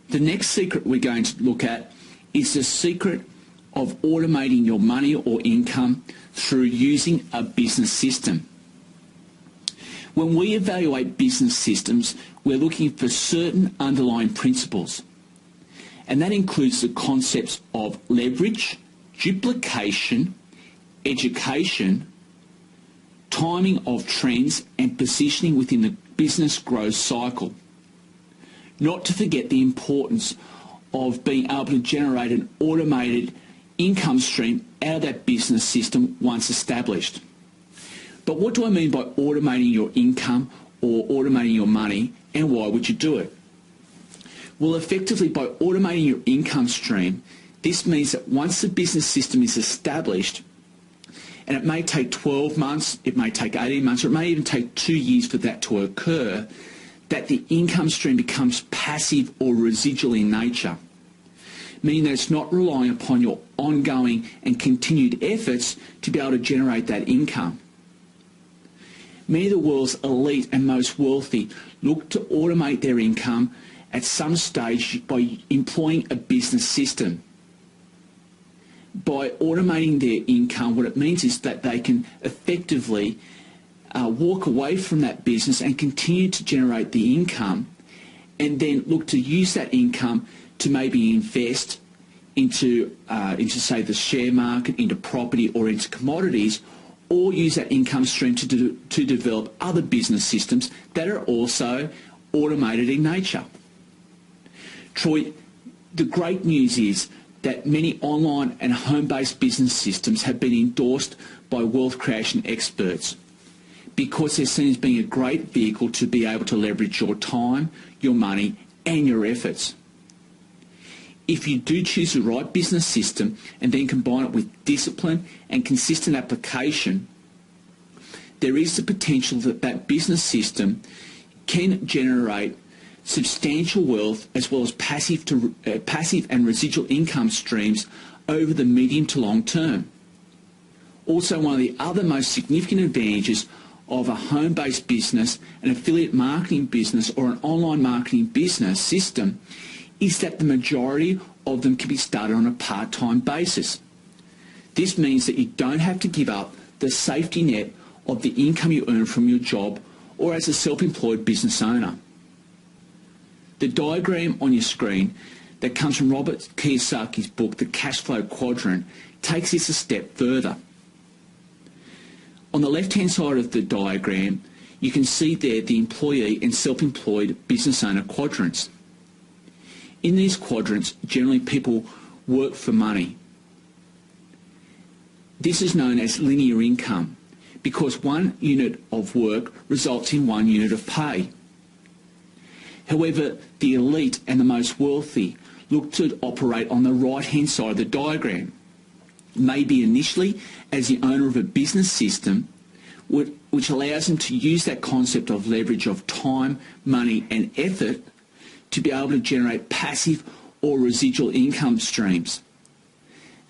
The next secret we're going to look at is the secret of automating your money or income through using a business system. When we evaluate business systems, we're looking for certain underlying principles, and that includes the concepts of leverage, duplication, education, timing of trends, and positioning within the business growth cycle. Not to forget the importance of being able to generate an automated income stream out of that business system once established. But what do I mean by automating your income or automating your money, and why would you do it? Well, effectively, by automating your income stream, this means that once the business system is established, and it may take 12 months, it may take 18 months, or it may even take 2 years for that to occur, that the income stream becomes passive or residual in nature, meaning that it's not relying upon your ongoing and continued efforts to be able to generate that income. Many of the world's elite and most wealthy look to automate their income at some stage by employing a business system. By automating their income, what it means is that they can effectively walk away from that business and continue to generate the income, and then look to use that income to maybe invest into say the share market, into property or into commodities, or use that income stream to develop other business systems that are also automated in nature. Troy, the great news is that many online and home-based business systems have been endorsed by wealth creation experts because they're seen as being a great vehicle to be able to leverage your time, your money, and your efforts. If you do choose the right business system and then combine it with discipline and consistent application, there is the potential that that business system can generate substantial wealth as well as passive and residual income streams over the medium to long term. Also, one of the other most significant advantages of a home-based business, an affiliate marketing business, or an online marketing business system is that the majority of them can be started on a part-time basis. This means that you don't have to give up the safety net of the income you earn from your job or as a self-employed business owner. The diagram on your screen that comes from Robert Kiyosaki's book, The Cash Flow Quadrant, takes this a step further. On the left-hand side of the diagram, you can see there the employee and self-employed business owner quadrants. In these quadrants, generally people work for money. This is known as linear income because 1 unit of work results in 1 unit of pay. However, the elite and the most wealthy look to operate on the right-hand side of the diagram, maybe initially as the owner of a business system, which allows them to use that concept of leverage of time, money and effort to be able to generate passive or residual income streams.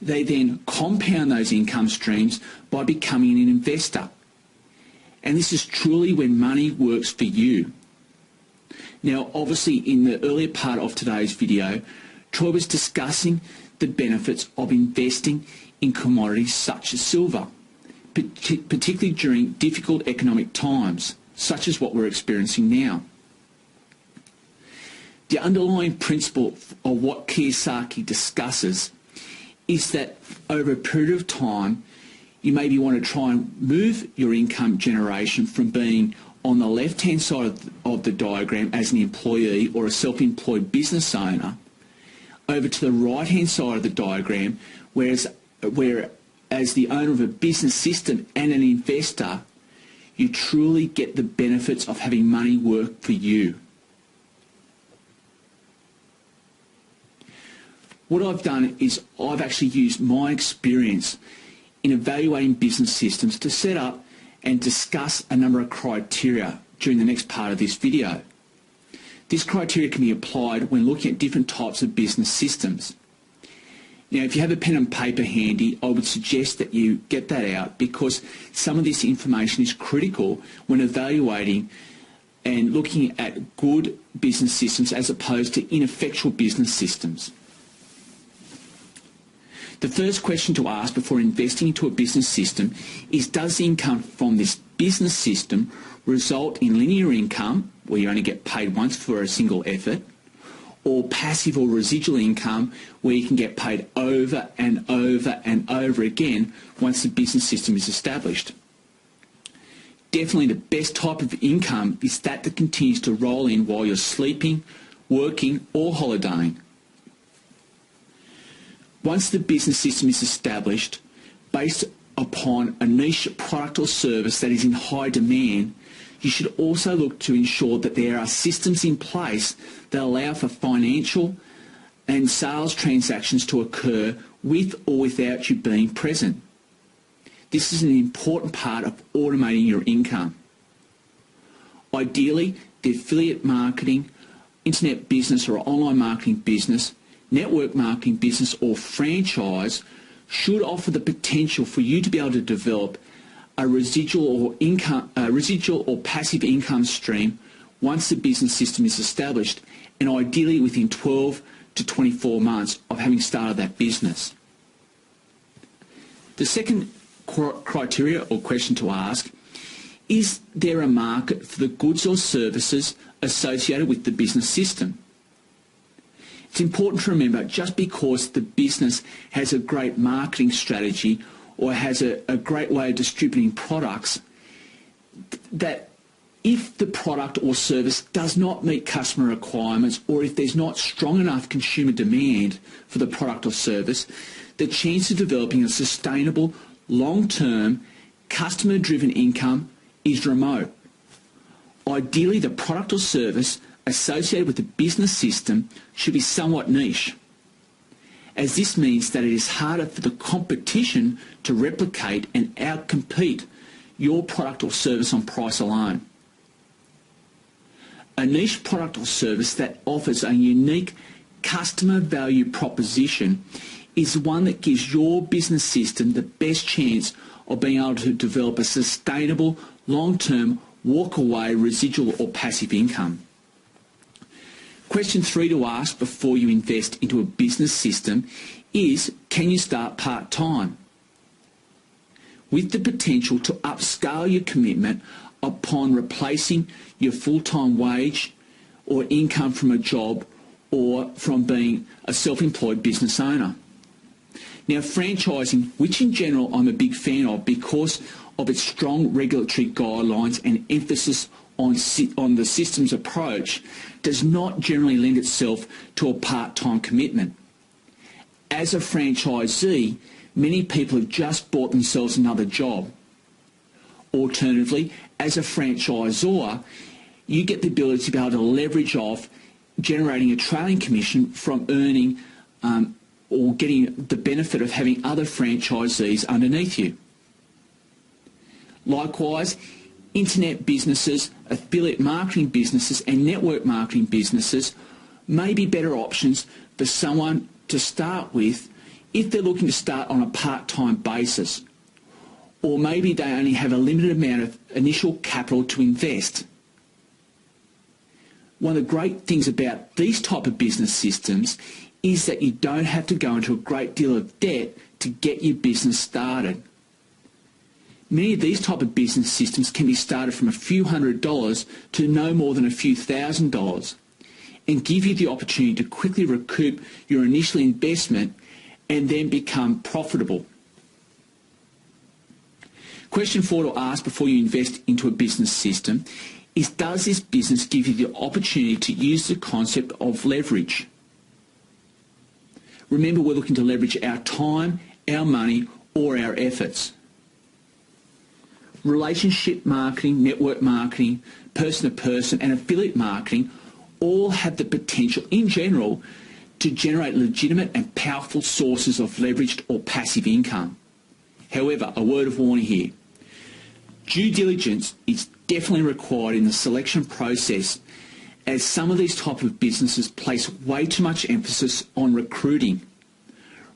They then compound those income streams by becoming an investor. And this is truly when money works for you. Now, obviously, in the earlier part of today's video, Troy was discussing the benefits of investing in commodities such as silver, particularly during difficult economic times, such as what we're experiencing now. The underlying principle of what Kiyosaki discusses is that over a period of time, you maybe want to try and move your income generation from being on the left-hand side of the diagram as an employee or a self-employed business owner over to the right-hand side of the diagram, where as the owner of a business system and an investor, you truly get the benefits of having money work for you. What I've done is I've actually used my experience in evaluating business systems to set up and discuss a number of criteria during the next part of this video. This criteria can be applied when looking at different types of business systems. Now, if you have a pen and paper handy, I would suggest that you get that out because some of this information is critical when evaluating and looking at good business systems as opposed to ineffectual business systems. The first question to ask before investing into a business system is, does the income from this business system result in linear income, where you only get paid once for a single effort, or passive or residual income, where you can get paid over and over and over again once the business system is established? Definitely the best type of income is that continues to roll in while you're sleeping, working or holidaying. Once the business system is established, based upon a niche product or service that is in high demand, you should also look to ensure that there are systems in place that allow for financial and sales transactions to occur with or without you being present. This is an important part of automating your income. Ideally, the affiliate marketing, internet business or online marketing business, network marketing business or franchise should offer the potential for you to be able to develop a residual or passive income stream once the business system is established, and ideally within 12 to 24 months of having started that business. The second criteria or question to ask is there a market for the goods or services associated with the business system? It's important to remember, just because the business has a great marketing strategy or has a great way of distributing products, that if the product or service does not meet customer requirements, or if there's not strong enough consumer demand for the product or service, the chance of developing a sustainable, long-term, customer-driven income is remote. Ideally, the product or service associated with the business system should be somewhat niche, as this means that it is harder for the competition to replicate and outcompete your product or service on price alone. A niche product or service that offers a unique customer value proposition is one that gives your business system the best chance of being able to develop a sustainable, long-term, walk-away residual or passive income. Question 3 to ask before you invest into a business system is, can you start part-time? With the potential to upscale your commitment upon replacing your full-time wage or income from a job or from being a self-employed business owner. Now, franchising, which in general I'm a big fan of because of its strong regulatory guidelines and emphasis on the systems approach, does not generally lend itself to a part-time commitment. As a franchisee, many people have just bought themselves another job. Alternatively, as a franchisor, you get the ability to be able to leverage off generating a trailing commission from earning or getting the benefit of having other franchisees underneath you. Likewise, internet businesses, affiliate marketing businesses and network marketing businesses may be better options for someone to start with if they're looking to start on a part-time basis, or maybe they only have a limited amount of initial capital to invest. One of the great things about these type of business systems is that you don't have to go into a great deal of debt to get your business started. Many of these type of business systems can be started from a few $100s to no more than a few $1,000s, and give you the opportunity to quickly recoup your initial investment and then become profitable. Question 4 to ask before you invest into a business system is, does this business give you the opportunity to use the concept of leverage? Remember, we're looking to leverage our time, our money, or our efforts. Relationship marketing, network marketing, person-to-person and affiliate marketing all have the potential in general to generate legitimate and powerful sources of leveraged or passive income. However, a word of warning here. Due diligence is definitely required in the selection process, as some of these type of businesses place way too much emphasis on recruiting.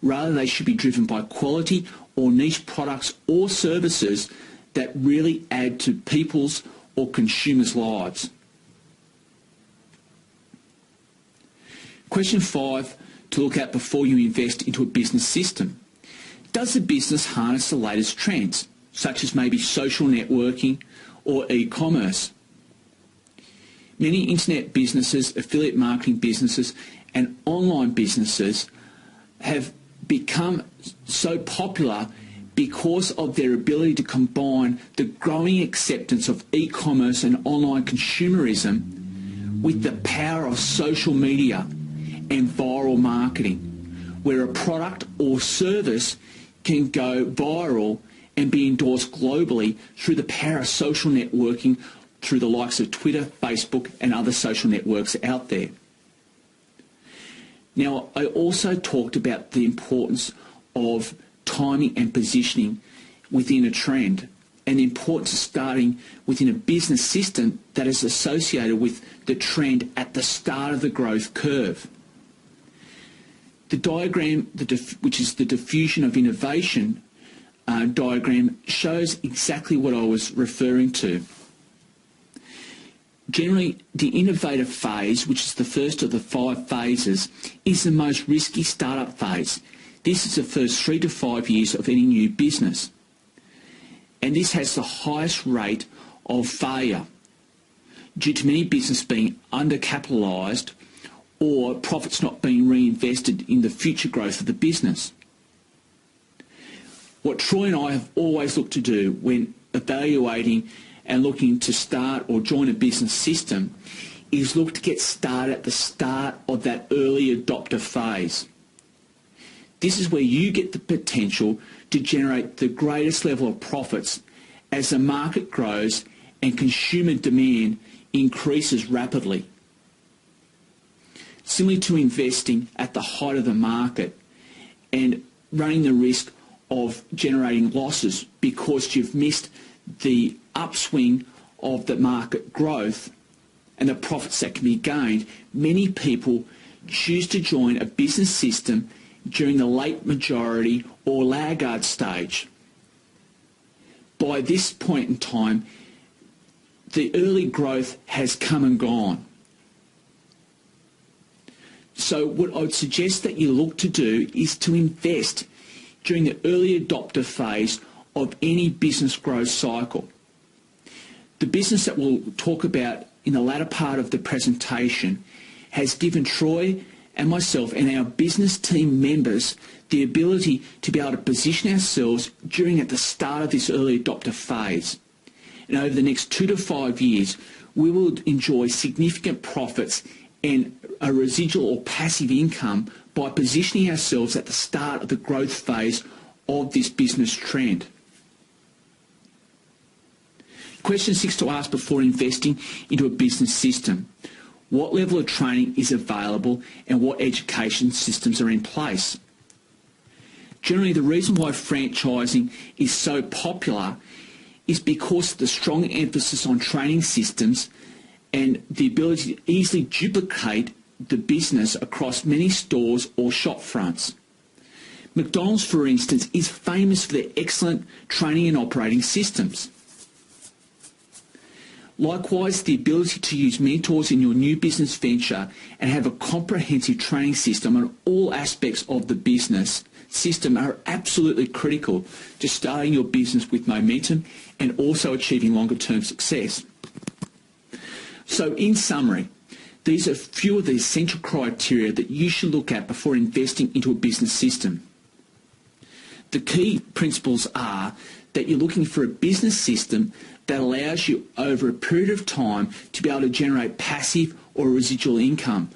Rather, they should be driven by quality or niche products or services that really add to people's or consumers' lives. Question 5 to look at before you invest into a business system. Does the business harness the latest trends, such as maybe social networking or e-commerce? Many internet businesses, affiliate marketing businesses and online businesses have become so popular because of their ability to combine the growing acceptance of e-commerce and online consumerism with the power of social media and viral marketing, where a product or service can go viral and be endorsed globally through the power of social networking through the likes of Twitter, Facebook and other social networks out there. Now, I also talked about the importance of timing and positioning within a trend and the importance of starting within a business system that is associated with the trend at the start of the growth curve. The diagram, which is the diffusion of innovation diagram, shows exactly what I was referring to. Generally, the innovative phase, which is the first of the 5 phases, is the most risky startup phase. This is the first 3 to 5 years of any new business. And this has the highest rate of failure due to many businesses being undercapitalised or profits not being reinvested in the future growth of the business. What Troy and I have always looked to do when evaluating and looking to start or join a business system is look to get started at the start of that early adopter phase. This is where you get the potential to generate the greatest level of profits as the market grows and consumer demand increases rapidly. Similarly to investing at the height of the market and running the risk of generating losses because you've missed the upswing of the market growth and the profits that can be gained, many people choose to join a business system during the late majority or laggard stage. By this point in time, the early growth has come and gone. So what I would suggest that you look to do is to invest during the early adopter phase of any business growth cycle. The business that we'll talk about in the latter part of the presentation has given Troy and myself and our business team members the ability to be able to position ourselves during at the start of this early adopter phase. And over the next 2 to 5 years, we will enjoy significant profits and a residual or passive income by positioning ourselves at the start of the growth phase of this business trend. Question 6 to ask before investing into a business system. What level of training is available and what education systems are in place? Generally, the reason why franchising is so popular is because of the strong emphasis on training systems and the ability to easily duplicate the business across many stores or shop fronts. McDonald's, for instance, is famous for their excellent training and operating systems. Likewise, the ability to use mentors in your new business venture and have a comprehensive training system on all aspects of the business system are absolutely critical to starting your business with momentum and also achieving longer-term success. So in summary, these are a few of the essential criteria that you should look at before investing into a business system. The key principles are that you're looking for a business system that allows you over a period of time to be able to generate passive or residual income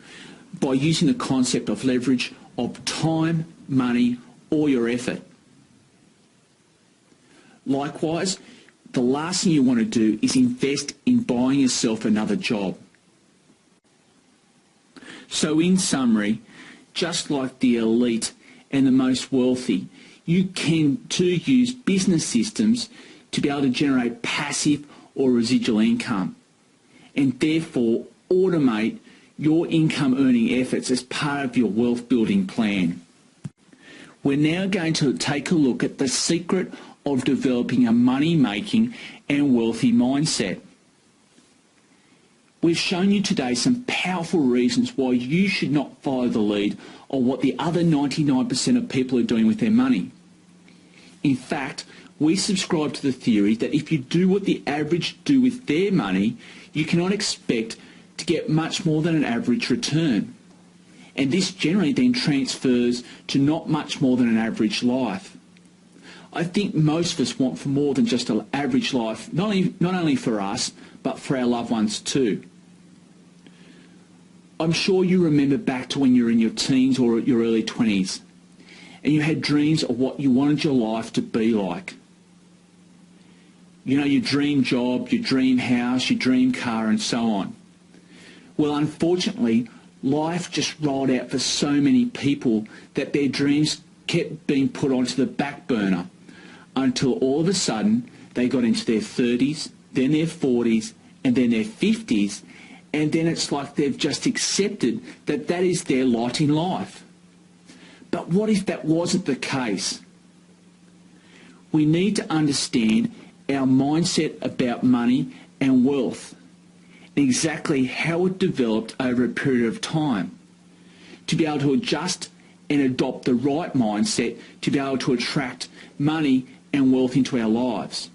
by using the concept of leverage of time, money, or your effort. Likewise, the last thing you want to do is invest in buying yourself another job. So in summary, just like the elite and the most wealthy, you can too use business systems to be able to generate passive or residual income and therefore automate your income earning efforts as part of your wealth building plan. We're now going to take a look at the secret of developing a money making and wealthy mindset. We've shown you today some powerful reasons why you should not follow the lead of what the other 99% of people are doing with their money. In fact, we subscribe to the theory that if you do what the average do with their money, you cannot expect to get much more than an average return. And this generally then transfers to not much more than an average life. I think most of us want for more than just an average life, not only for us, but for our loved ones too. I'm sure you remember back to when you were in your teens or your early 20s, and you had dreams of what you wanted your life to be like. You know, your dream job, your dream house, your dream car, and so on. Well, unfortunately, life just rolled out for so many people that their dreams kept being put onto the back burner until all of a sudden they got into their 30s, then their 40s, and then their 50s, and then it's like they've just accepted that that is their lot in life. But what if that wasn't the case? We need to understand our mindset about money and wealth, and exactly how it developed over a period of time, to be able to adjust and adopt the right mindset to be able to attract money and wealth into our lives.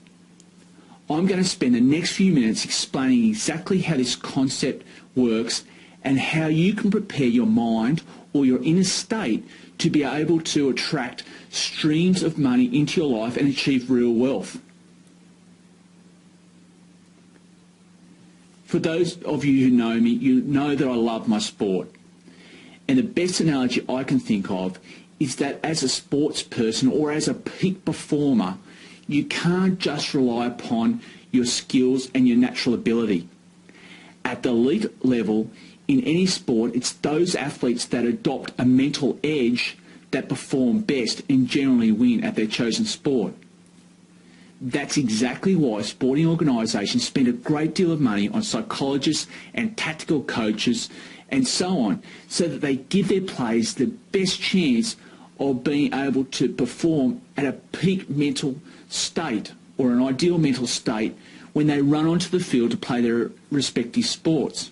I'm going to spend the next few minutes explaining exactly how this concept works and how you can prepare your mind or your inner state to be able to attract streams of money into your life and achieve real wealth. For those of you who know me, you know that I love my sport. And the best analogy I can think of is that as a sports person or as a peak performer, you can't just rely upon your skills and your natural ability. At the elite level, in any sport, it's those athletes that adopt a mental edge that perform best and generally win at their chosen sport. That's exactly why sporting organisations spend a great deal of money on psychologists and tactical coaches and so on, so that they give their players the best chance of being able to perform at a peak mental state or an ideal mental state when they run onto the field to play their respective sports.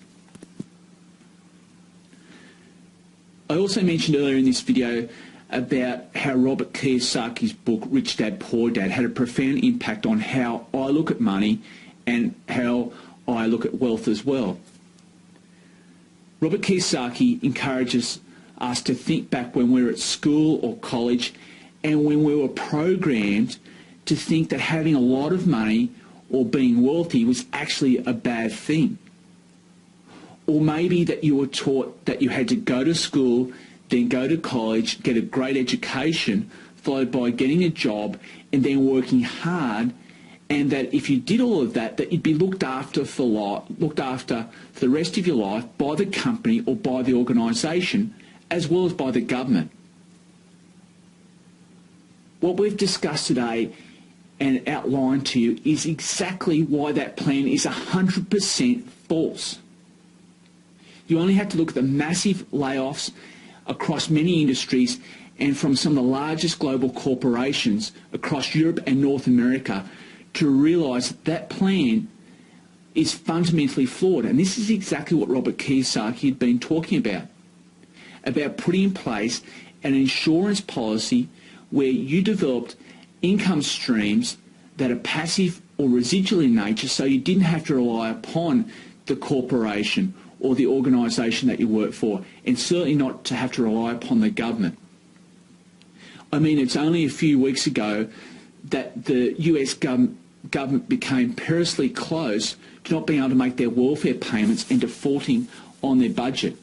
I also mentioned earlier in this video about how Robert Kiyosaki's book, Rich Dad, Poor Dad, had a profound impact on how I look at money and how I look at wealth as well. Robert Kiyosaki encourages us to think back when we were at school or college and when we were programmed to think that having a lot of money or being wealthy was actually a bad thing. Or maybe that you were taught that you had to go to school, then go to college, get a great education, followed by getting a job and then working hard, and that if you did all of that, that you'd be looked after for the rest of your life by the company or by the organisation, as well as by the government. What we've discussed today and outlined to you is exactly why that plan is 100% false. You only have to look at the massive layoffs across many industries and from some of the largest global corporations across Europe and North America to realise that that plan is fundamentally flawed. And this is exactly what Robert Kiyosaki had been talking about putting in place an insurance policy where you developed income streams that are passive or residual in nature, so you didn't have to rely upon the corporation or the organisation that you work for, and certainly not to have to rely upon the government. I mean, it's only a few weeks ago that the US government became perilously close to not being able to make their welfare payments and defaulting on their budget.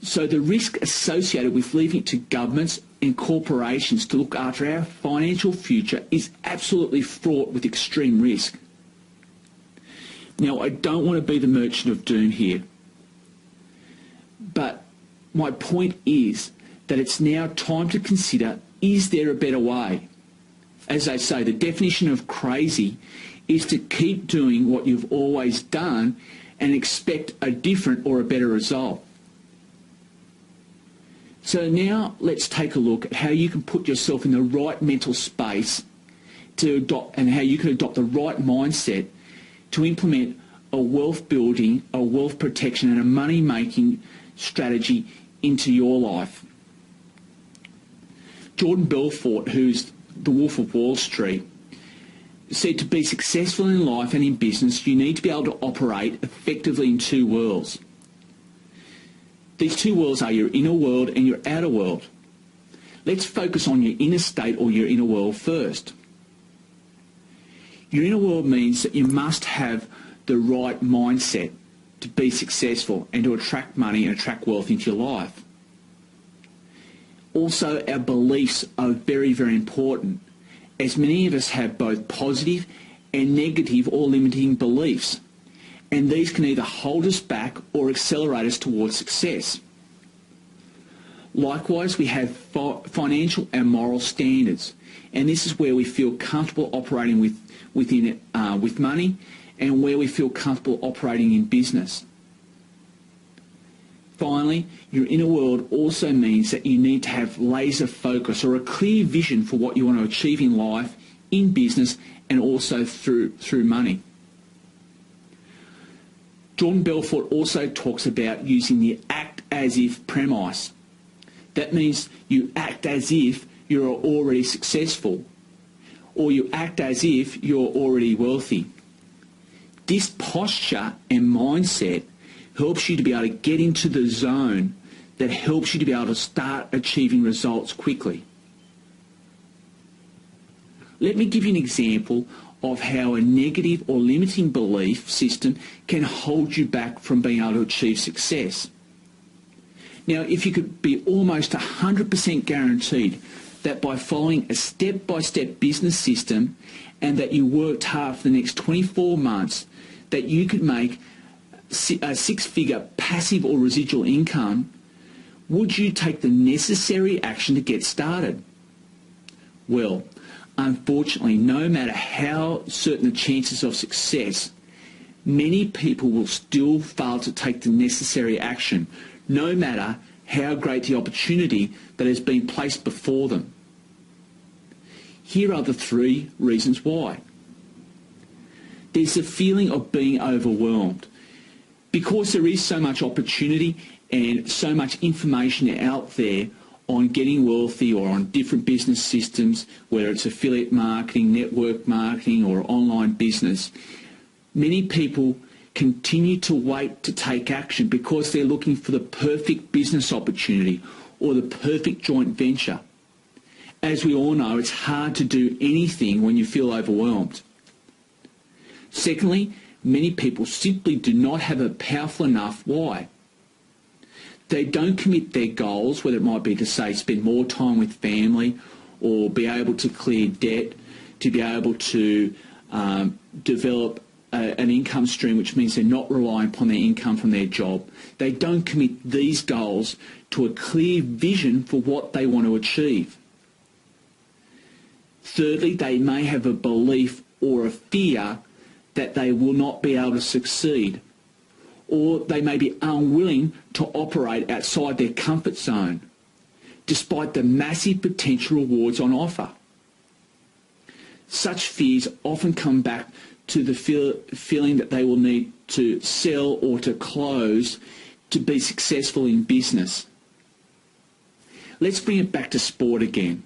So the risk associated with leaving it to governments and corporations to look after our financial future is absolutely fraught with extreme risk. Now, I don't want to be the merchant of doom here, but my point is that it's now time to consider, is there a better way? As they say, the definition of crazy is to keep doing what you've always done and expect a different or a better result. So now let's take a look at how you can put yourself in the right mental space to adopt, and how you can adopt the right mindset to implement a wealth building, a wealth protection and a money making strategy into your life. Jordan Belfort, who's the Wolf of Wall Street, said to be successful in life and in business, you need to be able to operate effectively in two worlds. These two worlds are your inner world and your outer world. Let's focus on your inner state or your inner world first. Your inner world means that you must have the right mindset to be successful and to attract money and attract wealth into your life. Also, our beliefs are very, very important, as many of us have both positive and negative or limiting beliefs, and these can either hold us back or accelerate us towards success. Likewise, we have financial and moral standards, and this is where we feel comfortable operating with money and where we feel comfortable operating in business. Finally, your inner world also means that you need to have laser focus or a clear vision for what you want to achieve in life, in business, and also through money. Jordan Belfort also talks about using the act as if premise. That means you act as if you're already successful, or you act as if you're already wealthy. This posture and mindset helps you to be able to get into the zone that helps you to be able to start achieving results quickly. Let me give you an example of how a negative or limiting belief system can hold you back from being able to achieve success. Now, if you could be almost 100% guaranteed that by following a step-by-step business system and that you worked hard for the next 24 months, that you could make a six-figure passive or residual income, would you take the necessary action to get started? Well, unfortunately, no matter how certain the chances of success, many people will still fail to take the necessary action, no matter how great the opportunity that has been placed before them. Here are the 3 reasons why. There's a feeling of being overwhelmed. Because there is so much opportunity and so much information out there on getting wealthy or on different business systems, whether it's affiliate marketing, network marketing or online business, many people continue to wait to take action because they're looking for the perfect business opportunity or the perfect joint venture. As we all know, it's hard to do anything when you feel overwhelmed. Secondly, many people simply do not have a powerful enough why. They don't commit their goals, whether it might be to say spend more time with family or be able to clear debt, to be able to develop an income stream, which means they're not relying upon their income from their job. They don't commit these goals to a clear vision for what they want to achieve. Thirdly, they may have a belief or a fear that they will not be able to succeed, or they may be unwilling to operate outside their comfort zone, despite the massive potential rewards on offer. Such fears often come back to the feeling that they will need to sell or to close to be successful in business. Let's bring it back to sport again.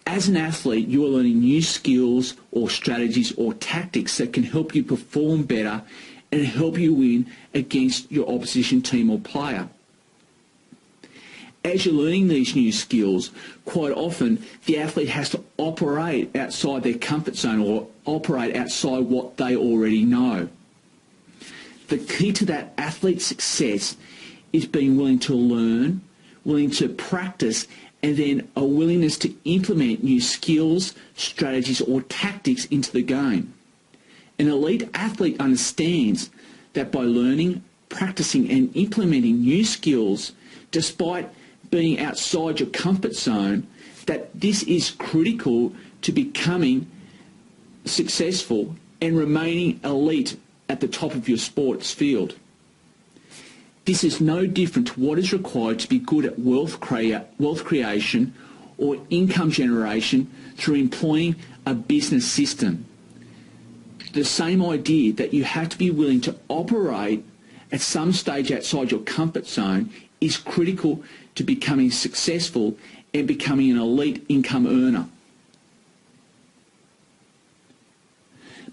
As an athlete, you are learning new skills or strategies or tactics that can help you perform better and help you win against your opposition team or player. As you're learning these new skills, quite often the athlete has to operate outside their comfort zone or operate outside what they already know. The key to that athlete's success is being willing to learn, willing to practice, and then a willingness to implement new skills, strategies or tactics into the game. An elite athlete understands that by learning, practicing and implementing new skills, despite being outside your comfort zone, that this is critical to becoming successful and remaining elite at the top of your sports field. This is no different to what is required to be good at wealth creation or income generation through employing a business system. the same idea that you have to be willing to operate at some stage outside your comfort zone is critical to becoming successful and becoming an elite income earner.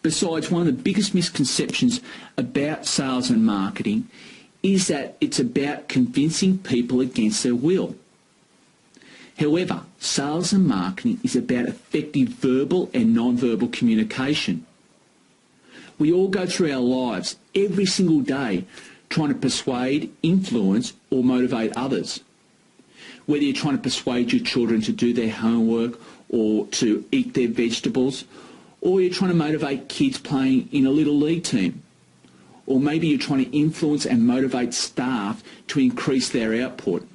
Besides, one of the biggest misconceptions about sales and marketing is that it's about convincing people against their will. However, sales and marketing is about effective verbal and non-verbal communication. We all go through our lives every single day trying to persuade, influence or motivate others. Whether you're trying to persuade your children to do their homework or to eat their vegetables, or you're trying to motivate kids playing in a little league team, or maybe you're trying to influence and motivate staff to increase their output.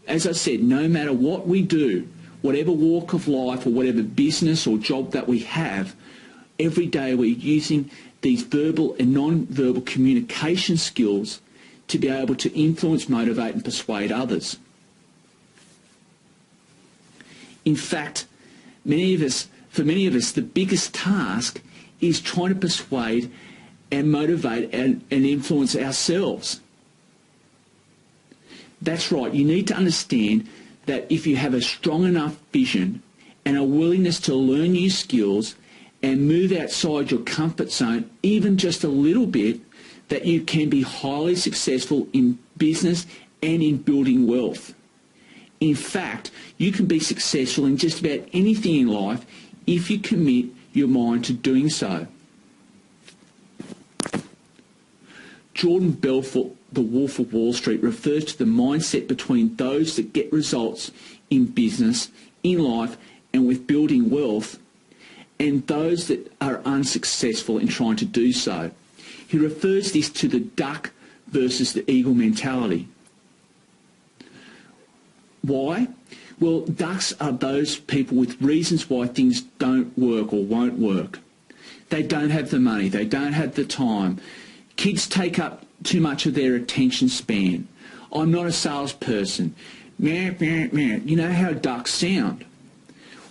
As I said, no matter what we do, whatever walk of life or whatever business or job that we have, every day we're using these verbal and non-verbal communication skills to be able to influence, motivate and persuade others. In fact, for many of us, the biggest task is trying to persuade and motivate and influence ourselves. That's right, you need to understand that if you have a strong enough vision and a willingness to learn new skills and move outside your comfort zone, even just a little bit, that you can be highly successful in business and in building wealth. In fact, you can be successful in just about anything in life if you commit your mind to doing so. Jordan Belfort, the Wolf of Wall Street, refers to the mindset between those that get results in business, in life, and with building wealth, and those that are unsuccessful in trying to do so. He refers this to the duck versus the eagle mentality. Why? Well, ducks are those people with reasons why things don't work or won't work. They don't have the money, they don't have the time. Kids take up too much of their attention span. I'm not a salesperson. Meh, meh, meh. You know how ducks sound.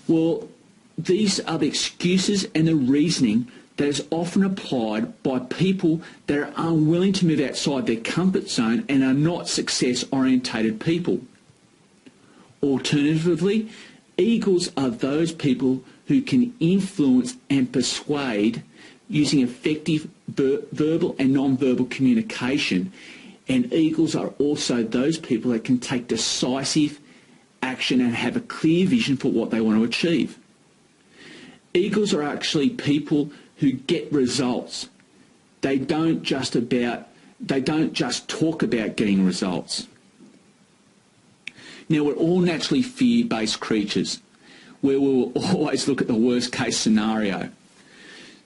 Well, these are the excuses and the reasoning that is often applied by people that are unwilling to move outside their comfort zone and are not success-orientated people. Alternatively, eagles are those people who can influence and persuade using effective verbal and non-verbal communication. And eagles are also those people that can take decisive action and have a clear vision for what they want to achieve. Eagles are actually people who get results. They don't just talk about getting results. Now, we're all naturally fear-based creatures, where we'll always look at the worst-case scenario.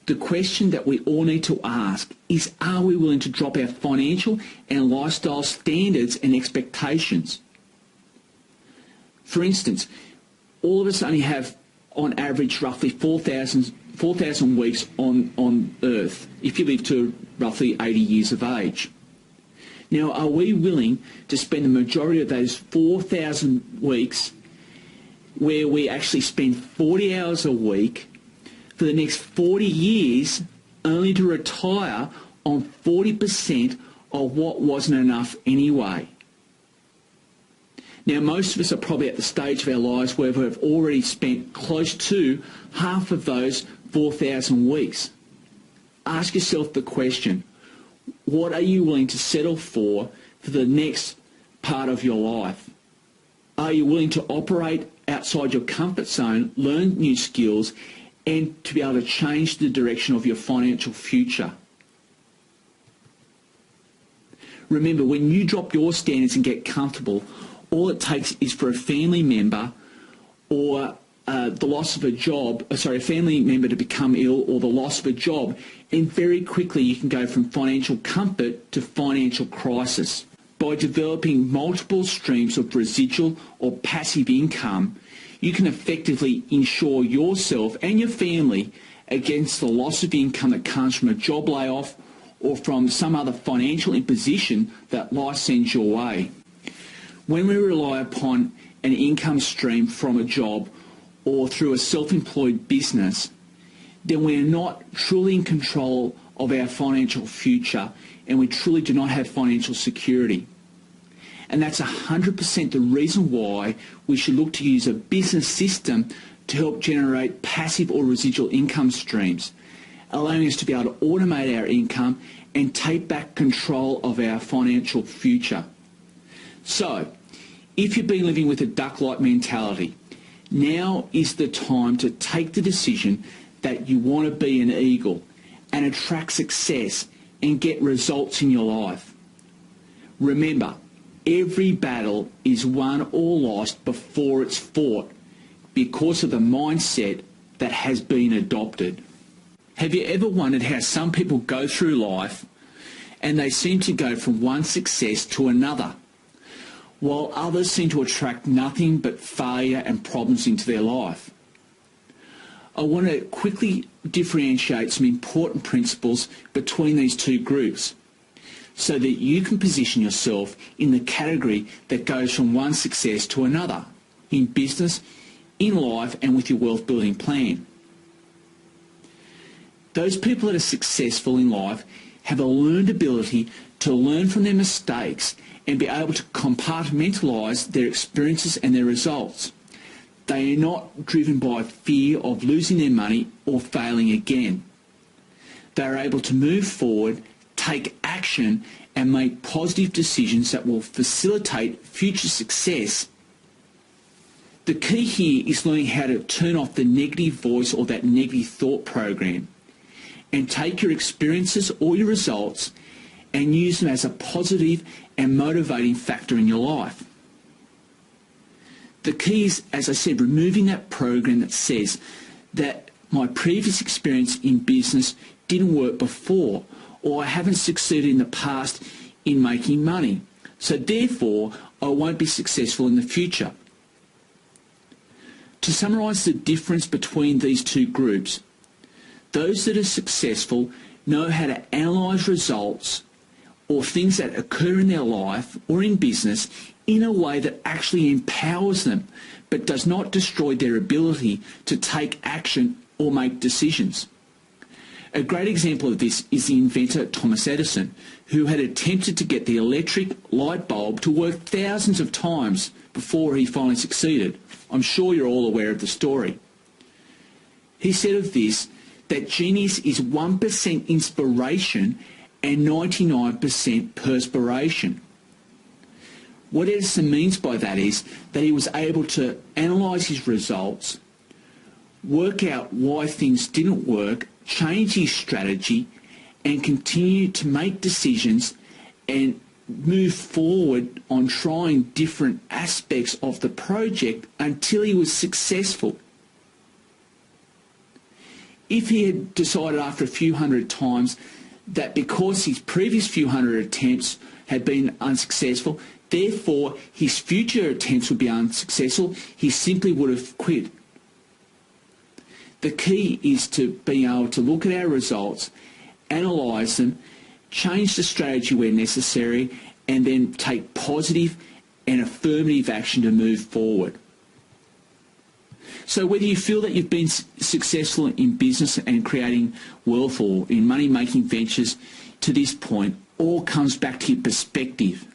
The question that we all need to ask is, are we willing to drop our financial and lifestyle standards and expectations? For instance, all of us only have, on average, roughly 4,000 weeks on Earth, if you live to roughly 80 years of age. Now, are we willing to spend the majority of those 4,000 weeks where we actually spend 40 hours a week for the next 40 years only to retire on 40% of what wasn't enough anyway? Now, most of us are probably at the stage of our lives where we've already spent close to half of those 4,000 weeks. Ask yourself the question, what are you willing to settle for the next part of your life? Are you willing to operate outside your comfort zone, learn new skills, and to be able to change the direction of your financial future? Remember, when you drop your standards and get comfortable, all it takes is for a family member or the loss of a job, a family member to become ill or the loss of a job, and very quickly you can go from financial comfort to financial crisis. By developing multiple streams of residual or passive income, you can effectively insure yourself and your family against the loss of income that comes from a job layoff or from some other financial imposition that life sends your way. When we rely upon an income stream from a job or through a self-employed business, then we're not truly in control of our financial future, and we truly do not have financial security. And that's 100% the reason why we should look to use a business system to help generate passive or residual income streams, allowing us to be able to automate our income and take back control of our financial future. So, if you've been living with a duck-like mentality, now is the time to take the decision that you want to be an eagle and attract success and get results in your life. Remember, every battle is won or lost before it's fought because of the mindset that has been adopted. Have you ever wondered how some people go through life and they seem to go from one success to another, while others seem to attract nothing but failure and problems into their life? I want to quickly differentiate some important principles between these two groups so that you can position yourself in the category that goes from one success to another in business, in life, and with your wealth building plan. Those people that are successful in life have a learned ability to learn from their mistakes and be able to compartmentalise their experiences and their results. They are not driven by fear of losing their money or failing again. They are able to move forward, take action, and make positive decisions that will facilitate future success. The key here is learning how to turn off the negative voice or that negative thought program and take your experiences or your results and use them as a positive and motivating factor in your life. The key is, as I said, removing that program that says that my previous experience in business didn't work before, or I haven't succeeded in the past in making money, so therefore I won't be successful in the future. To summarise the difference between these two groups, those that are successful know how to analyse results or things that occur in their life or in business in a way that actually empowers them but does not destroy their ability to take action or make decisions. A great example of this is the inventor Thomas Edison, who had attempted to get the electric light bulb to work thousands of times before he finally succeeded. I'm sure you're all aware of the story. He said of this that genius is 1% inspiration and 99% perspiration. What Edison means by that is that he was able to analyse his results, work out why things didn't work, change his strategy, and continue to make decisions and move forward on trying different aspects of the project until he was successful. If he had decided after a few hundred times that because his previous few hundred attempts had been unsuccessful, therefore his future attempts would be unsuccessful, he simply would have quit. The key is to being able to look at our results, analyse them, change the strategy where necessary, and then take positive and affirmative action to move forward. So whether you feel that you've been successful in business and creating wealth or in money-making ventures to this point, all comes back to your perspective.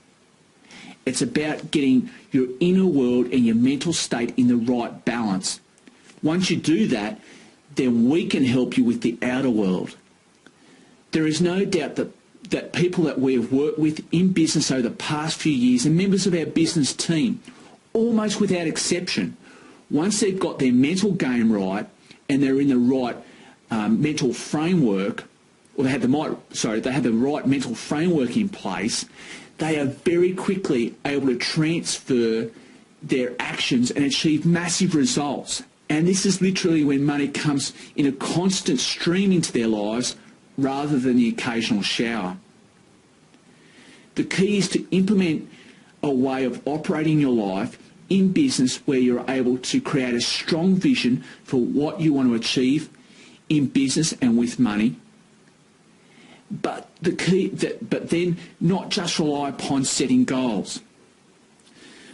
It's about getting your inner world and your mental state in the right balance. Once you do that, then we can help you with the outer world. There is no doubt that people that we have worked with in business over the past few years and members of our business team, almost without exception, once they've got their mental game right and they're in the right mental framework, or they have the right mental framework in place, they are very quickly able to transfer their actions and achieve massive results. And this is literally when money comes in a constant stream into their lives rather than the occasional shower. The key is to implement a way of operating your life in business where you're able to create a strong vision for what you want to achieve in business and with money. But then not just rely upon setting goals.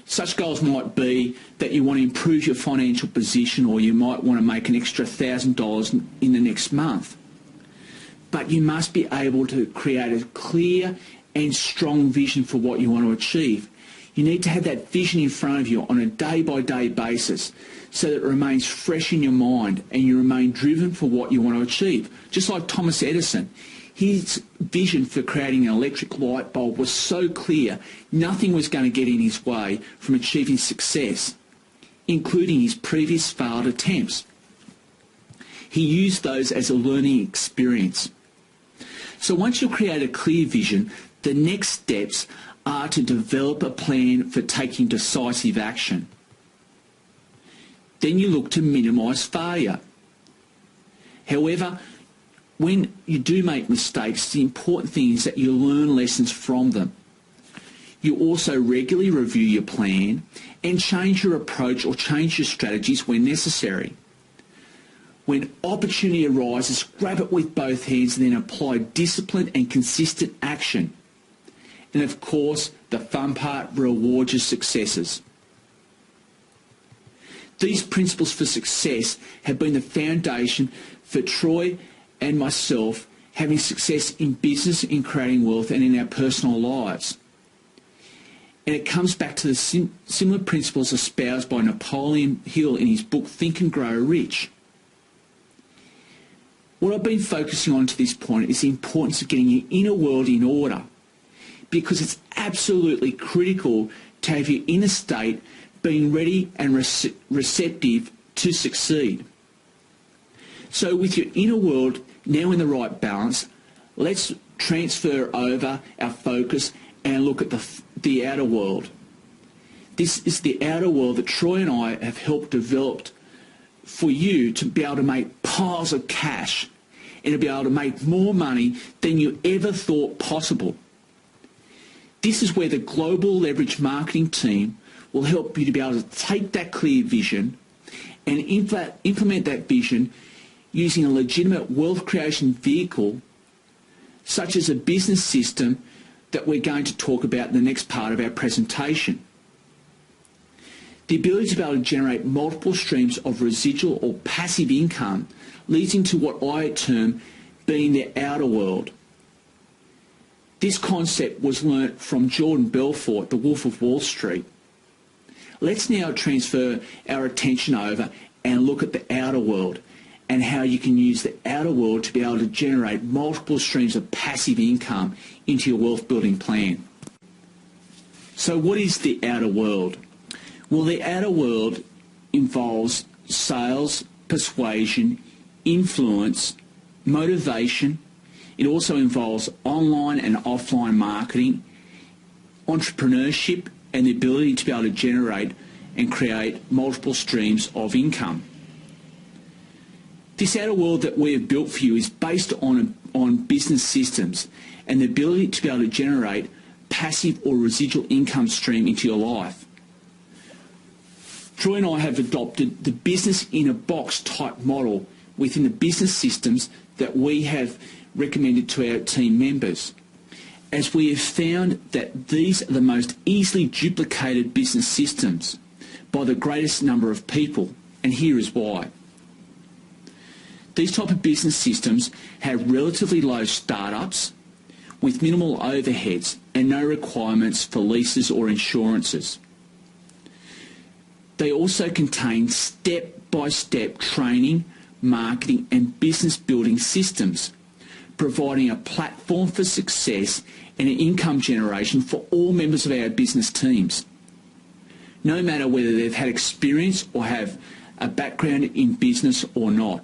Such goals might be that you want to improve your financial position, or you might want to make an extra $1,000 in the next month. But you must be able to create a clear and strong vision for what you want to achieve. You need to have that vision in front of you on a day-by-day basis so that it remains fresh in your mind and you remain driven for what you want to achieve. Just like Thomas Edison, his vision for creating an electric light bulb was so clear, nothing was going to get in his way from achieving success, including his previous failed attempts. He used those as a learning experience. So once you create a clear vision, the next steps are to develop a plan for taking decisive action. Then you look to minimise failure. However, when you do make mistakes, the important thing is that you learn lessons from them. You also regularly review your plan and change your approach or change your strategies when necessary. When opportunity arises, grab it with both hands and then apply disciplined and consistent action. And of course, the fun part, reward your successes. These principles for success have been the foundation for Troy and myself having success in business, in creating wealth, and in our personal lives. And it comes back to the similar principles espoused by Napoleon Hill in his book Think and Grow Rich. What I've been focusing on to this point is the importance of getting your inner world in order, because it's absolutely critical to have your inner state being ready and receptive to succeed. So with your inner world now in the right balance, let's transfer over our focus and look at the outer world. This is the outer world that Troy and I have helped develop for you to be able to make piles of cash and to be able to make more money than you ever thought possible. This is where the Global Leverage Marketing team will help you to be able to take that clear vision and implement that vision using a legitimate wealth creation vehicle such as a business system that we're going to talk about in the next part of our presentation. The ability to be able to generate multiple streams of residual or passive income leads into what I term being the outer world. This concept was learnt from Jordan Belfort, the Wolf of Wall Street. Let's now transfer our attention over and look at the outer world and how you can use the outer world to be able to generate multiple streams of passive income into your wealth building plan. So what is the outer world? Well, the outer world involves sales, persuasion, influence, motivation. It also involves online and offline marketing, entrepreneurship, and the ability to be able to generate and create multiple streams of income. This outer world that we have built for you is based on business systems and the ability to be able to generate passive or residual income stream into your life. Troy and I have adopted the business in a box type model within the business systems that we have recommended to our team members, as we have found that these are the most easily duplicated business systems by the greatest number of people, and here is why. These type of business systems have relatively low startups with minimal overheads and no requirements for leases or insurances. They also contain step-by-step training, marketing and business building systems, providing a platform for success and an income generation for all members of our business teams, no matter whether they've had experience or have a background in business or not.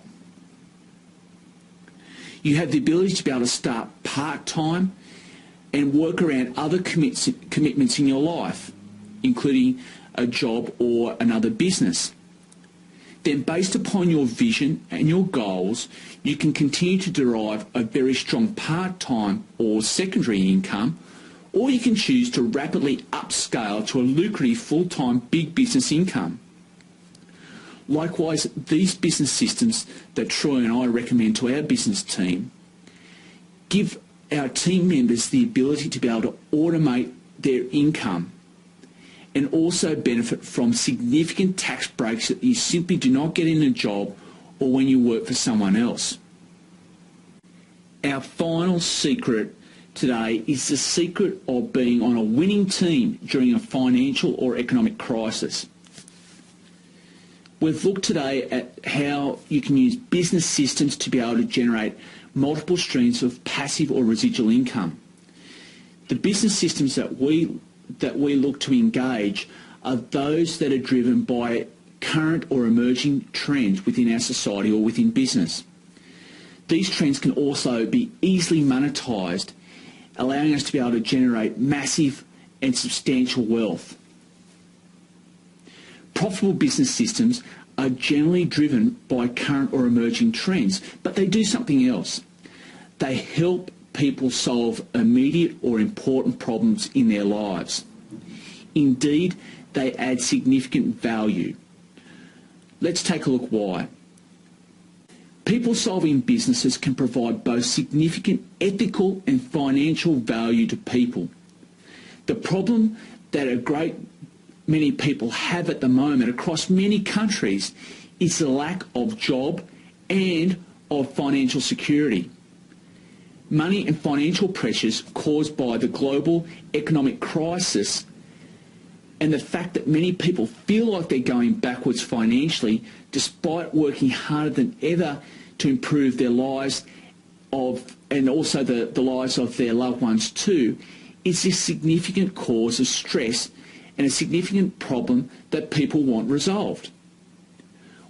You have the ability to be able to start part-time and work around other commitments in your life, including a job or another business. Then based upon your vision and your goals, you can continue to derive a very strong part-time or secondary income, or you can choose to rapidly upscale to a lucrative full-time big business income. Likewise, these business systems that Troy and I recommend to our business team give our team members the ability to be able to automate their income and also benefit from significant tax breaks that you simply do not get in a job or when you work for someone else. Our final secret today is the secret of being on a winning team during a financial or economic crisis. We've looked today at how you can use business systems to be able to generate multiple streams of passive or residual income. The business systems that we look to engage are those that are driven by current or emerging trends within our society or within business. These trends can also be easily monetised, allowing us to be able to generate massive and substantial wealth. Profitable business systems are generally driven by current or emerging trends, but they do something else. They help people solve immediate or important problems in their lives. Indeed, they add significant value. Let's take a look why. People-solving businesses can provide both significant ethical and financial value to people. The problem that a great many people have at the moment across many countries is the lack of job and of financial security. Money and financial pressures caused by the global economic crisis and the fact that many people feel like they're going backwards financially despite working harder than ever to improve their lives and also the lives of their loved ones too, is a significant cause of stress and a significant problem that people want resolved.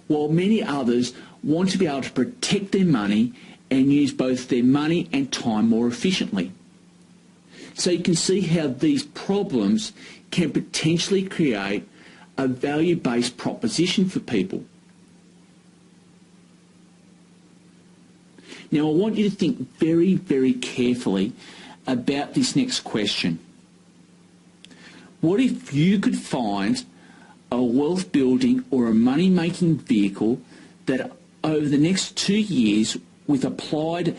While many others want to be able to protect their money and use both their money and time more efficiently. So you can see how these problems can potentially create a value-based proposition for people. Now I want you to think very, very carefully about this next question. What if you could find a wealth building or a money-making vehicle that over the next 2 years, with applied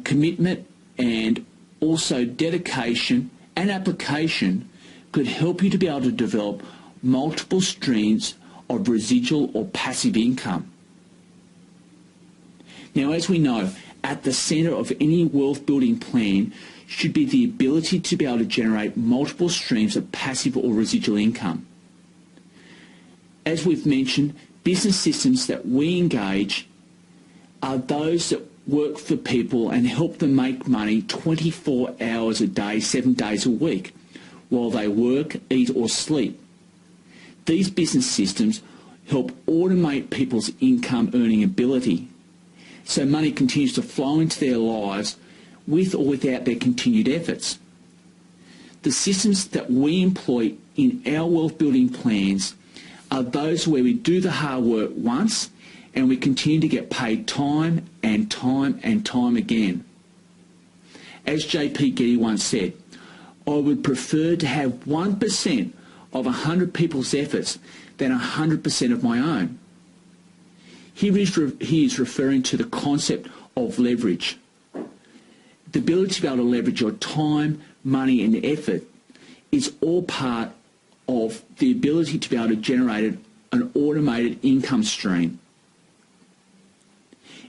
commitment and also dedication and application, could help you to be able to develop multiple streams of residual or passive income? Now, as we know, at the centre of any wealth building plan should be the ability to be able to generate multiple streams of passive or residual income. As we've mentioned, business systems that we engage are those that work for people and help them make money 24 hours a day, 7 days a week, while they work, eat or sleep. These business systems help automate people's income earning ability, so money continues to flow into their lives with or without their continued efforts. The systems that we employ in our wealth building plans are those where we do the hard work once and we continue to get paid time and time and time again. As J.P. Getty once said, I would prefer to have 1% of 100 people's efforts than 100% of my own. He is referring to the concept of leverage. The ability to be able to leverage your time, money and effort is all part of the ability to be able to generate an automated income stream.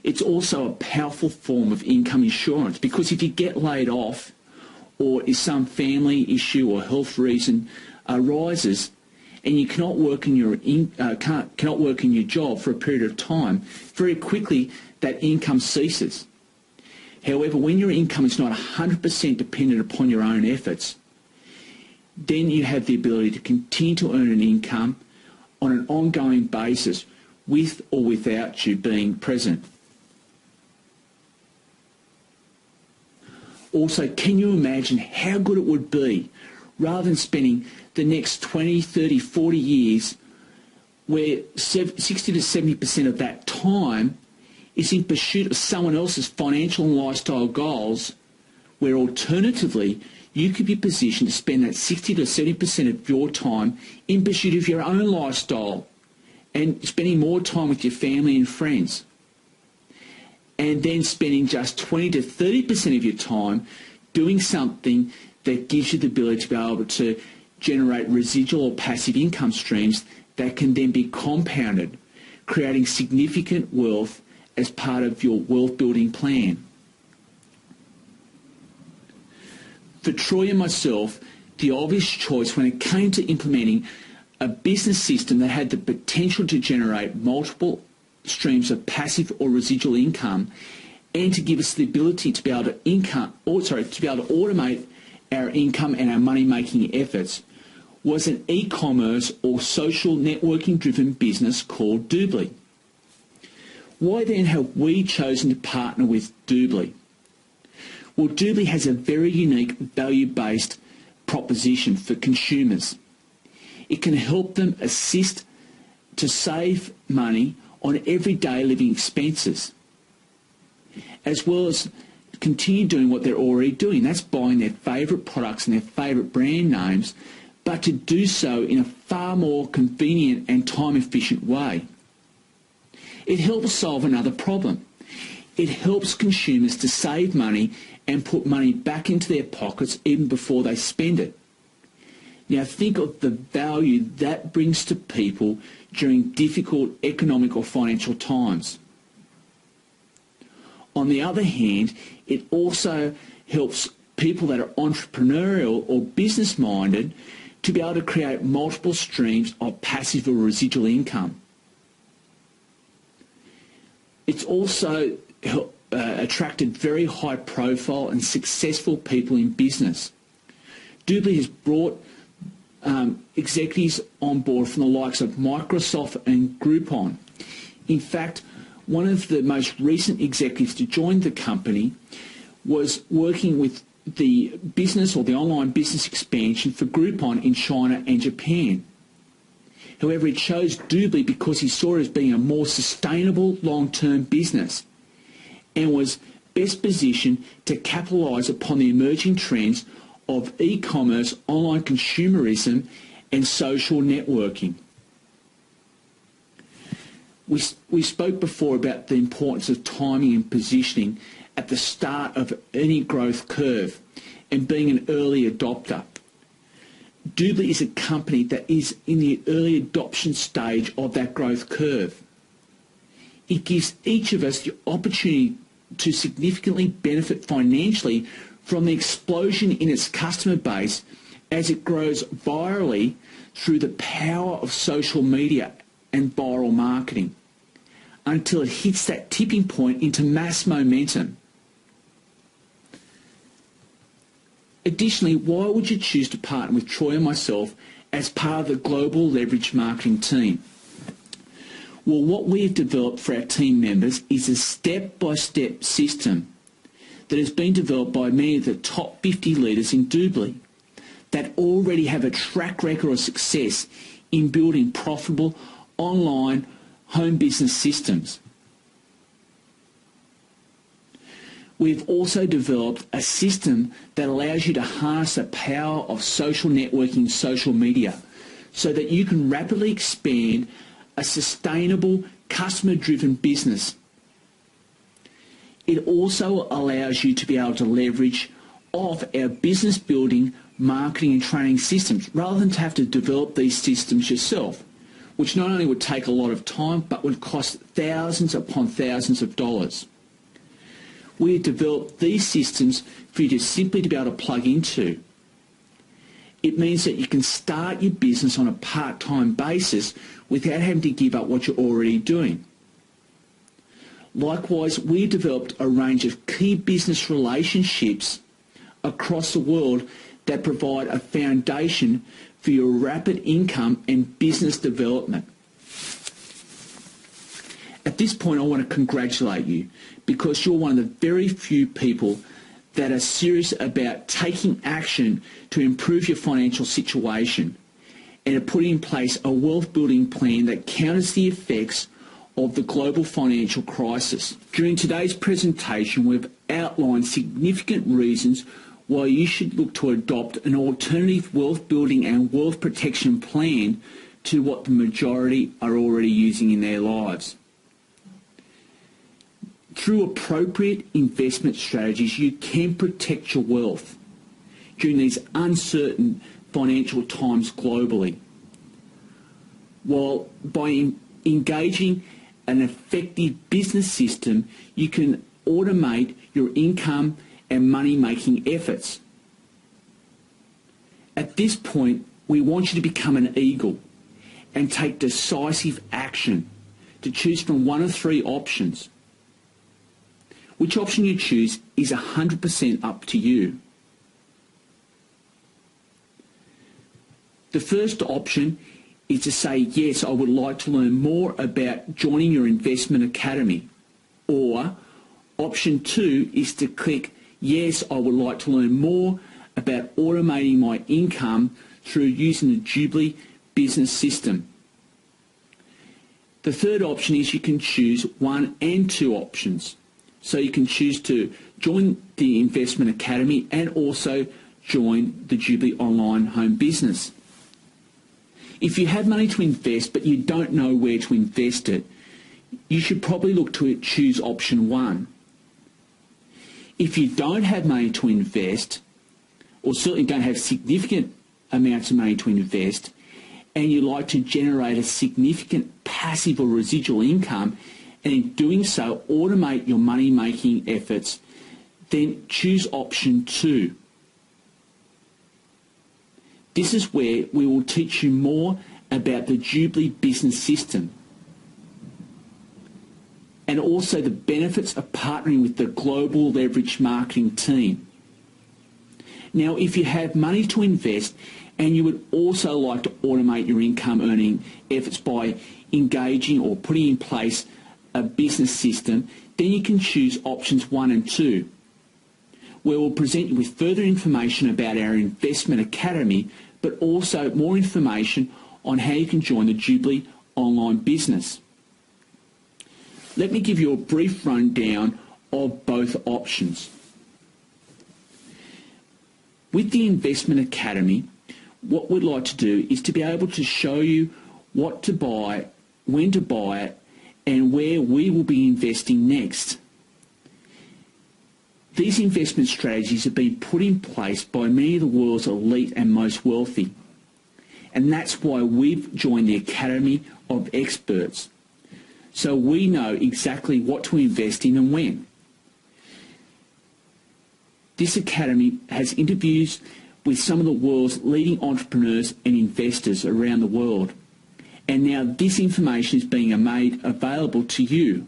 It's also a powerful form of income insurance, because if you get laid off or if some family issue or health reason arises and you cannot work in your job for a period of time, very quickly that income ceases. However, when your income is not 100% dependent upon your own efforts, then you have the ability to continue to earn an income on an ongoing basis with or without you being present. Also, can you imagine how good it would be, rather than spending the next 20, 30, 40 years where 60 to 70% of that time is in pursuit of someone else's financial and lifestyle goals, where alternatively you could be positioned to spend that 60 to 70% of your time in pursuit of your own lifestyle and spending more time with your family and friends, and then spending just 20 to 30% of your time doing something that gives you the ability to be able to generate residual or passive income streams that can then be compounded, creating significant wealth as part of your wealth building plan. For Troy and myself, the obvious choice when it came to implementing a business system that had the potential to generate multiple streams of passive or residual income and to give us the ability to be able to automate our income and our money-making efforts was an e-commerce or social networking-driven business called Doobly. Why then have we chosen to partner with Doobly? Well, Doobly has a very unique value-based proposition for consumers. It can help them assist to save money on everyday living expenses, as well as continue doing what they're already doing. That's buying their favourite products and their favourite brand names, but to do so in a far more convenient and time-efficient way. It helps solve another problem. It helps consumers to save money and put money back into their pockets even before they spend it. Now think of the value that brings to people during difficult economic or financial times. On the other hand, it also helps people that are entrepreneurial or business-minded to be able to create multiple streams of passive or residual income. It's also attracted very high-profile and successful people in business. Doobly has brought executives on board from the likes of Microsoft and Groupon. In fact, one of the most recent executives to join the company was working with the business or the online business expansion for Groupon in China and Japan. However, he chose Doobly because he saw it as being a more sustainable long-term business and was best positioned to capitalise upon the emerging trends of e-commerce, online consumerism and social networking. We spoke before about the importance of timing and positioning at the start of any growth curve and being an early adopter. Doobly is a company that is in the early adoption stage of that growth curve. It gives each of us the opportunity to significantly benefit financially from the explosion in its customer base as it grows virally through the power of social media and viral marketing until it hits that tipping point into mass momentum. Additionally, why would you choose to partner with Troy and myself as part of the global leverage marketing team? Well, what we have developed for our team members is a step-by-step system that has been developed by many of the top 50 leaders in Doobly that already have a track record of success in building profitable online home business systems. We've also developed a system that allows you to harness the power of social networking and social media so that you can rapidly expand a sustainable, customer-driven business. It also allows you to be able to leverage off our business building, marketing and training systems rather than to have to develop these systems yourself, which not only would take a lot of time but would cost thousands upon thousands of dollars. We have developed these systems for you to simply to be able to plug into. It means that you can start your business on a part-time basis without having to give up what you're already doing. Likewise, we developed a range of key business relationships across the world that provide a foundation for your rapid income and business development. At this point, I want to congratulate you because you're one of the very few people that are serious about taking action to improve your financial situation and are putting in place a wealth building plan that counters the effects of the global financial crisis. During today's presentation, we've outlined significant reasons why you should look to adopt an alternative wealth building and wealth protection plan to what the majority are already using in their lives. Through appropriate investment strategies, you can protect your wealth during these uncertain Financial Times globally. While by engaging an effective business system, you can automate your income and money-making efforts. At this point, we want you to become an eagle and take decisive action to choose from one of three options. Which option you choose is 100% up to you. The first option is to say, yes, I would like to learn more about joining your investment academy. Or option 2 is to click, yes, I would like to learn more about automating my income through using the Jubilee business system. The third option is you can choose 1 and 2 options. So you can choose to join the Investment Academy and also join the Jubilee Online Home Business. If you have money to invest but you don't know where to invest it, you should probably look to choose option 1. If you don't have money to invest, or certainly don't have significant amounts of money to invest, and you like to generate a significant passive or residual income, and in doing so automate your money-making efforts, then choose option 2. This is where we will teach you more about the Jubilee business system and also the benefits of partnering with the global leverage marketing team. Now, if you have money to invest and you would also like to automate your income earning efforts by engaging or putting in place a business system, then you can choose options 1 and 2, where we'll present you with further information about our Investment Academy, but also more information on how you can join the Jubilee Online Business. Let me give you a brief rundown of both options. With the Investment Academy, what we'd like to do is to be able to show you what to buy, when to buy it, and where we will be investing next. These investment strategies have been put in place by many of the world's elite and most wealthy. And that's why we've joined the Academy of Experts. So we know exactly what to invest in and when. This Academy has interviews with some of the world's leading entrepreneurs and investors around the world. And now this information is being made available to you.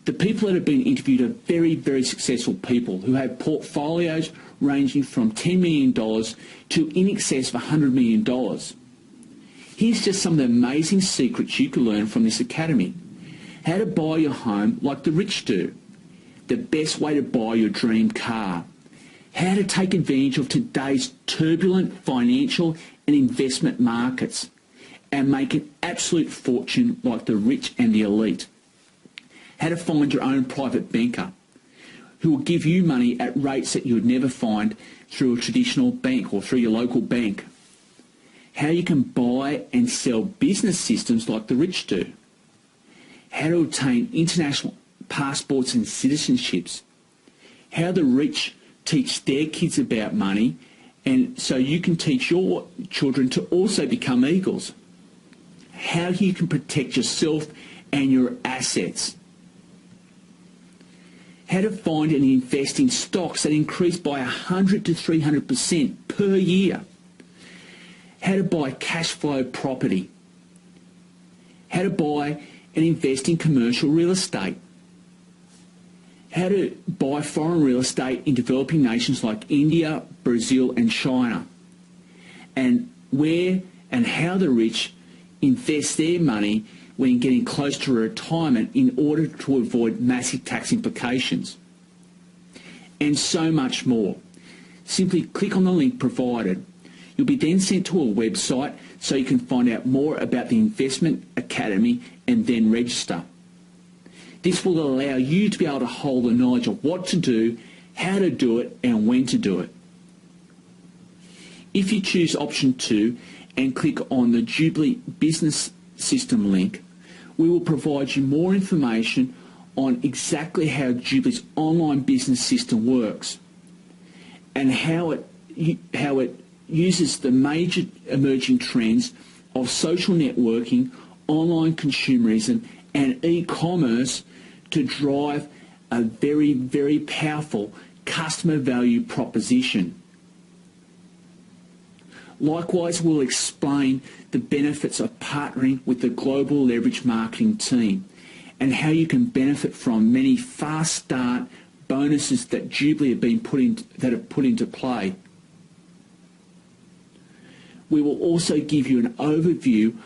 The people that have been interviewed are very, very successful people who have portfolios ranging from $10 million to in excess of $100 million. Here's just some of the amazing secrets you can learn from this academy. How to buy your home like the rich do. The best way to buy your dream car. How to take advantage of today's turbulent financial and investment markets and make an absolute fortune like the rich and the elite. How to find your own private banker who will give you money at rates that you would never find through a traditional bank or through your local bank. How you can buy and sell business systems like the rich do. How to obtain international passports and citizenships. How the rich teach their kids about money, and so you can teach your children to also become eagles. How you can protect yourself and your assets. How to find and invest in stocks that increase by 100 to 300% per year. How to buy cash flow property. How to buy and invest in commercial real estate. How to buy foreign real estate in developing nations like India, Brazil and China. And where and how the rich invest their money when getting close to retirement in order to avoid massive tax implications. And so much more. Simply click on the link provided. You'll be then sent to a website so you can find out more about the Investment Academy and then register. This will allow you to be able to hold the knowledge of what to do, how to do it and when to do it. If you choose option 2 and click on the Jubilee Business System link, we will provide you more information on exactly how Jubilee's online business system works and how it uses the major emerging trends of social networking, online consumerism and e-commerce to drive a very, very powerful customer value proposition. Likewise, we'll explain the benefits of partnering with the global leverage marketing team and how you can benefit from many fast start bonuses that Jubilee have put into play. We will also give you an overview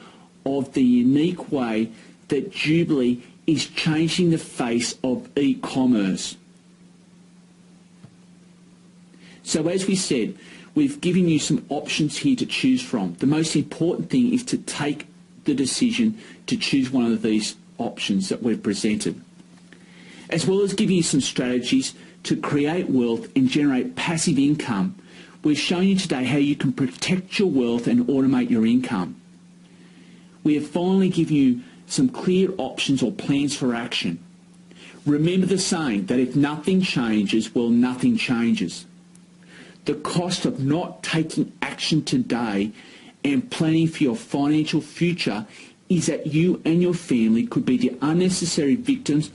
of the unique way that Jubilee is changing the face of e-commerce. So as we said, we've given you some options here to choose from. The most important thing is to take the decision to choose one of these options that we've presented, as well as giving you some strategies to create wealth and generate passive income. We've shown you today how you can protect your wealth and automate your income. We have finally given you some clear options or plans for action. Remember the saying that if nothing changes, well, nothing changes. The cost of not taking action today and planning for your financial future is that you and your family could be the unnecessary victims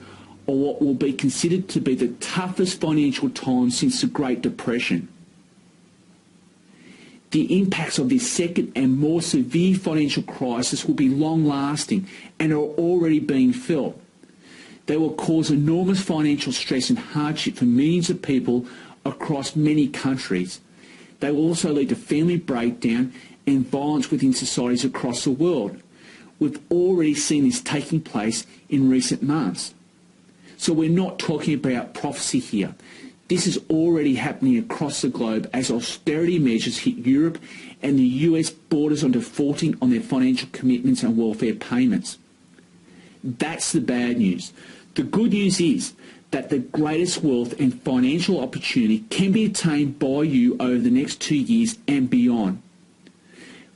of what will be considered to be the toughest financial time since the Great Depression. The impacts of this second and more severe financial crisis will be long-lasting and are already being felt. They will cause enormous financial stress and hardship for millions of people across many countries. They will also lead to family breakdown and violence within societies across the world. We've already seen this taking place in recent months. So we're not talking about prophecy here. This is already happening across the globe as austerity measures hit Europe and the US borders on defaulting on their financial commitments and welfare payments. That's the bad news. The good news is that the greatest wealth and financial opportunity can be attained by you over the next 2 years and beyond.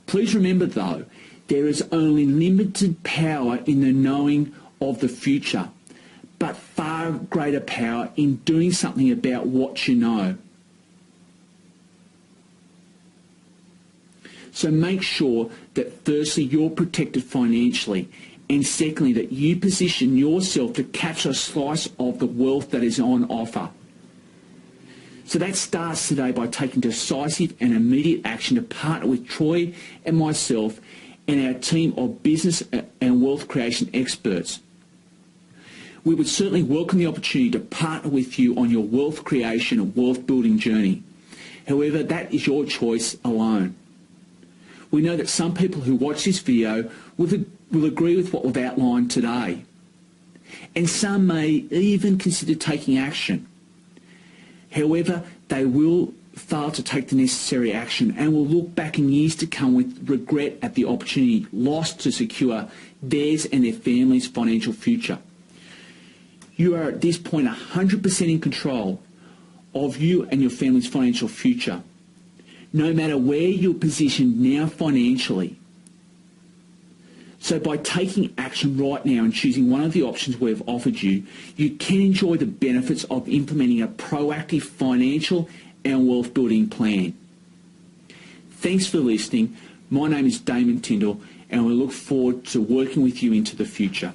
Please remember though, there is only limited power in the knowing of the future, but far greater power in doing something about what you know. So make sure that firstly you're protected financially, and secondly that you position yourself to capture a slice of the wealth that is on offer. So that starts today by taking decisive and immediate action to partner with Troy and myself and our team of business and wealth creation experts. We would certainly welcome the opportunity to partner with you on your wealth creation and wealth building journey. However, that is your choice alone. We know that some people who watch this video will agree with what we've outlined today, and some may even consider taking action. However, they will fail to take the necessary action and will look back in years to come with regret at the opportunity lost to secure theirs and their family's financial future. You are at this point 100% in control of you and your family's financial future, no matter where you're positioned now financially. So by taking action right now and choosing one of the options we've offered you, you can enjoy the benefits of implementing a proactive financial and wealth building plan. Thanks for listening. My name is Damon, and we look forward to working with you into the future.